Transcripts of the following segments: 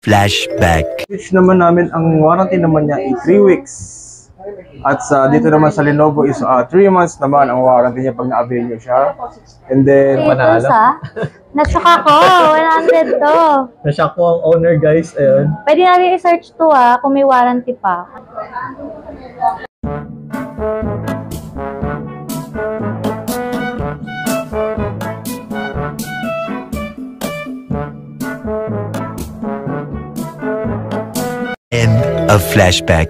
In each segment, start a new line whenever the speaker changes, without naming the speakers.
Flashback.
Switch naman namin, ang warranty naman niya ay 3 weeks. At dito naman sa Lenovo is 3 months naman ang warranty niya pag na-avail niyo siya. And then,
Panalo. Nashock ako. 100 to.
Nashock po ang owner, guys. Ayun.
Pwede natin i-search to kung may warranty pa.
End of flashback.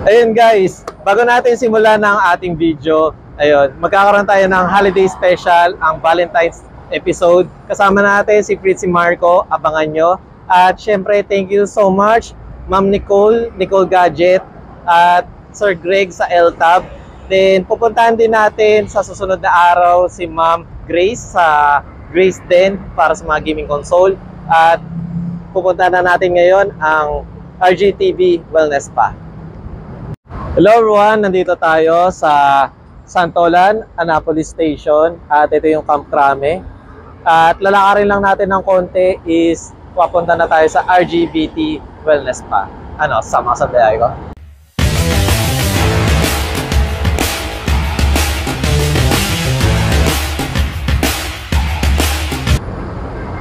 Ayun guys, bago natin simulan ng ating video, ayun, magkakaroon tayo ng holiday special, ang Valentine's episode. Kasama natin si Fritzy Marco, abangan nyo. At syempre, thank you so much, Ma'am Nicole Gadget, at Sir Greg sa LTAB. Then, pupuntahan din natin sa susunod na araw si Ma'am Grace sa Grace Den para sa mga gaming console. At pupuntahan na natin ngayon ang RGTV Wellness Spa. Hello everyone, nandito tayo sa Santolan, Annapolis Station at ito yung Camp Crame. At lalakarin lang natin ng konti is papunta na tayo sa RGBT Wellness Spa. Ano, sama sa biyahe ko?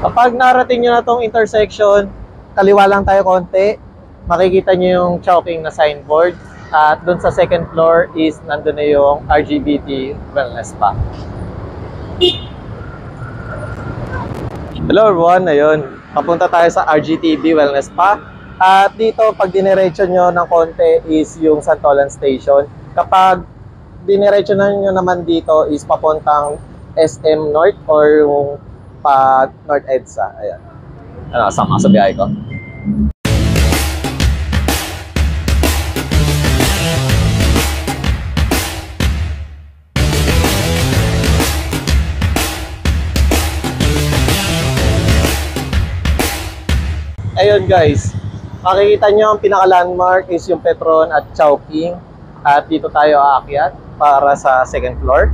Kapag narating nyo na tong intersection, kaliwa lang tayo konti, makikita nyo yung Chowking na signboard. At doon sa second floor is nandun na yung RGBT Wellness Spa. Hello everyone, ayun. Papunta tayo sa RGTV Wellness Spa. At dito, pag diniretso nyo ng konti is yung Santolan Station. Kapag diniretso na nyo naman dito is papuntang SM North or yung pa North EDSA. Ayan. Ano, sama sa biyahe ko. Ayun guys, makikita nyo ang pinaka-landmark is yung Petron at Chowking. At dito tayo aakyat para sa second floor.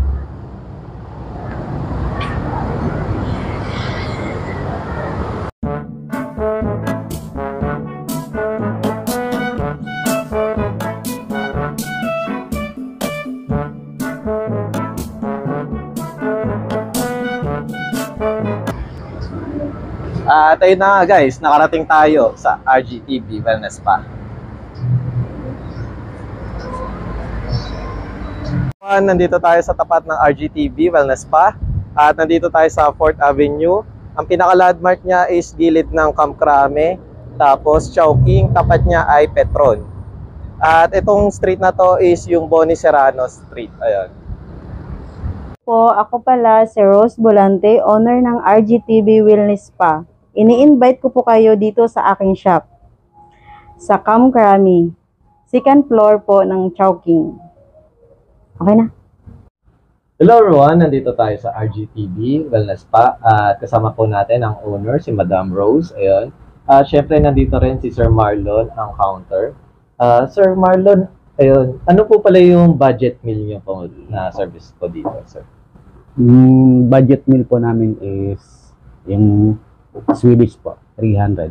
At ayun na nga guys, nakarating tayo sa RGTV Wellness Spa. Nandito tayo sa tapat ng RGTV Wellness Spa. At nandito tayo sa 4th Avenue. Ang pinaka-landmark niya is gilid ng Camp Crame. Tapos Chowking, tapat niya ay Petron. At itong street na to is yung Bonnie Serrano Street. Ayan.
Ako pala si Rose Bolante, owner ng RGTV Wellness Spa. Ini-invite ko po kayo dito sa aking shop sa Camp Crame, second floor po ng Chowking. Okay na.
Hello everyone, nandito tayo sa RGTV Wellness Spa at kasama po natin ang owner, si Madam Rose. Ayun. At syempre nandito rin si Sir Marlon, ang counter. Sir Marlon, ayun, ano po pala yung budget meal niyo po na service po dito, sir?
Budget meal po namin is yung Swedish po, 300.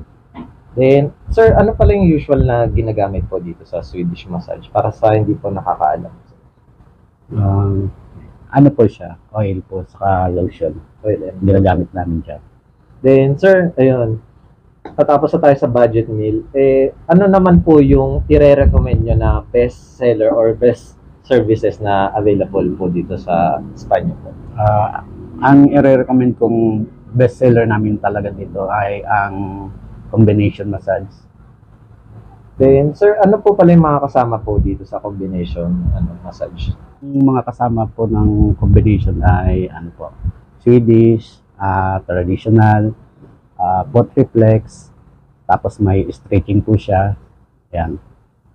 Then, sir, ano pala yung usual na ginagamit po dito sa Swedish massage para sa hindi po nakakaalam?
Ano po siya? Oil po, saka lotion.
Oil and
ginagamit namin siya.
Then, sir, ayun, patapos na tayo sa budget meal, ano naman po yung i-recommend nyo na best seller or best services na available po dito sa spa nyo po?
Ang i-recommend kong best seller namin talaga dito ay ang combination massage.
Then, sir, ano po pala yung mga kasama po dito sa combination massage?
Yung mga kasama po ng combination ay ano po, Swedish, traditional, foot reflex, tapos may stretching po siya. Yan.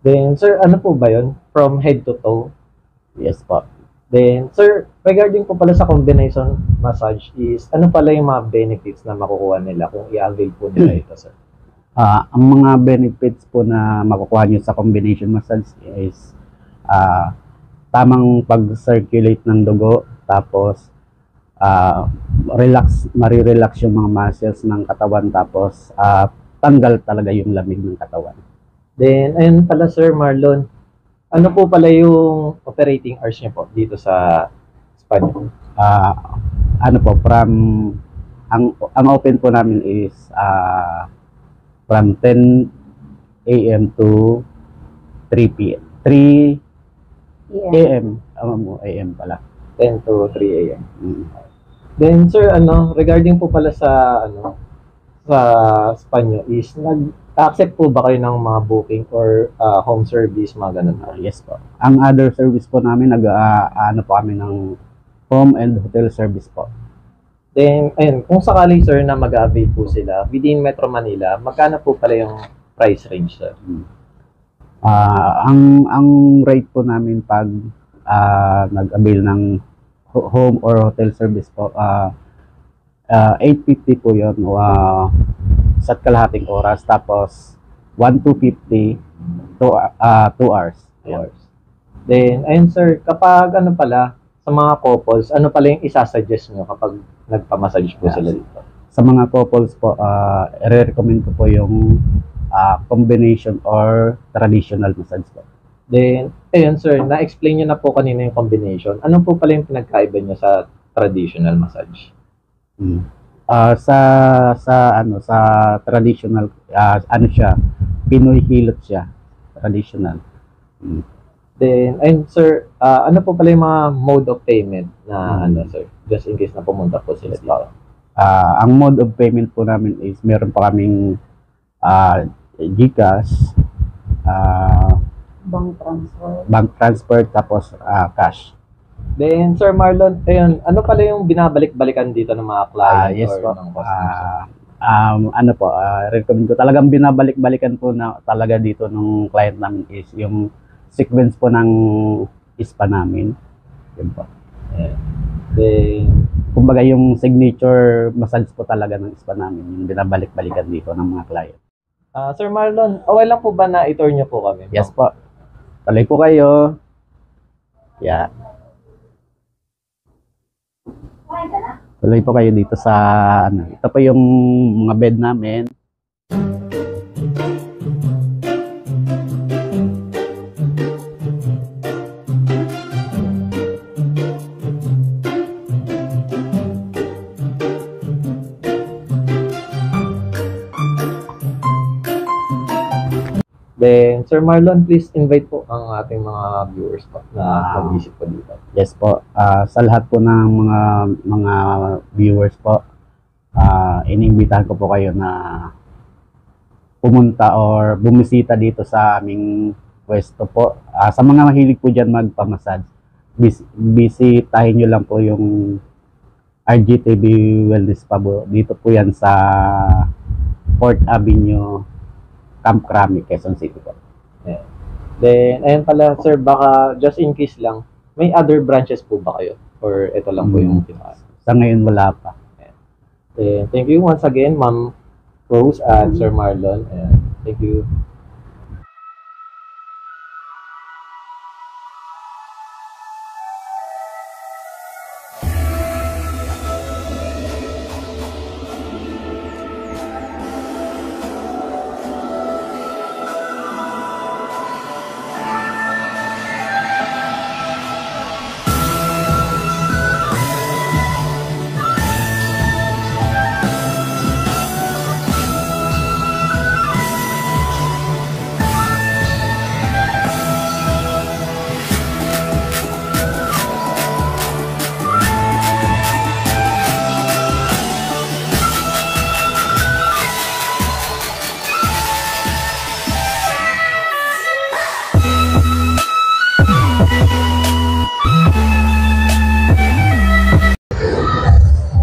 Then, sir, ano po ba yun? From head to toe?
Yes po.
Then, sir, regarding po pala sa combination massage is, ano pala yung mga benefits na makukuha nila kung i-avail po nila ito, sir?
Ang mga benefits po na makukuha nyo sa combination massage is tamang pag-circulate ng dugo, tapos marirelax yung mga muscles ng katawan, tapos matanggal talaga yung lamig ng katawan.
Then, ayun pala Sir Marlon, ano po pala yung operating hours niyo po dito sa Espanya?
Ano po, ang open po namin is from 10 a.m. to 3 p.m. 3 a.m. AM pala.
10 to 3 a.m.
Mm.
Then sir, regarding po pala sa sa Espanya is nag-accept po ba kayo ng mga booking or home service, mga ganun?
Yes po. Ang other service po namin, ano po kami ng home and hotel service po.
Then, ayun, kung sakali sir na mag-avail po sila within Metro Manila, magkano po pala yung price range sir?
Ang rate po namin pag nag-avail ng home or hotel service po, 850 po yun sa kalahating oras, tapos 1,250 to 2 hours.
Then, ayun sir, kapag ano pala, sa mga couples, ano pala yung isasuggest nyo kapag nagpamassage po sila dito?
Sa mga couples po, i-recommend ko po yung combination or traditional massage po.
Then, ayun sir, na-explain nyo na po kanina yung combination. Ano po pala yung pinagkaiba nyo sa traditional massage?
Sa traditional, ano siya, Pinoy hilot siya, traditional.
Then, ayun sir, ano po pala yung mga mode of payment na sir, just in case na pumunta po sila dito?
Ang mode of payment po namin is meron pa kaming GCash, bank transfer, tapos cash.
Then, Sir Marlon, ayun, ano pala yung binabalik-balikan dito ng mga client
Yes
or
po.
ng customers?
Ano po, recommend ko talagang binabalik-balikan po na talaga dito ng client namin is yung sequence po ng spa namin. Yun po.
Yeah. Then,
Kumbaga yung signature massage po talaga ng spa namin, yung binabalik-balikan dito ng mga client.
Sir Marlon, okay lang po ba na i-tour niyo po kami?
Yes po. Tuloy po kayo. Yeah. Tuloy po kayo dito sa ito po yung mga bed namin.
Then, Sir Marlon, please invite po ang ating mga viewers po na mag-visit po dito.
Yes po. Sa lahat po ng mga viewers po, iniimbitahan ko po kayo na pumunta or bumisita dito sa aming pwesto po. Sa mga mahilig po dyan magpamassage, bisitahin nyo lang po yung RGTV Wellness Spa po. Dito po yan sa 4th Avenue, Camp Crame, Quezon City po.
Yeah. Then, ayun pala, sir, baka just in case lang, may other branches po ba kayo? Or ito lang po yung pinaka?
Sa ngayon wala pa.
Yeah. Then, thank you once again, Ma'am Rose at Sir Marlon. And thank you.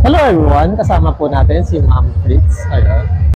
Hello everyone, kasama po natin si Ma'am Fritz. Ayun.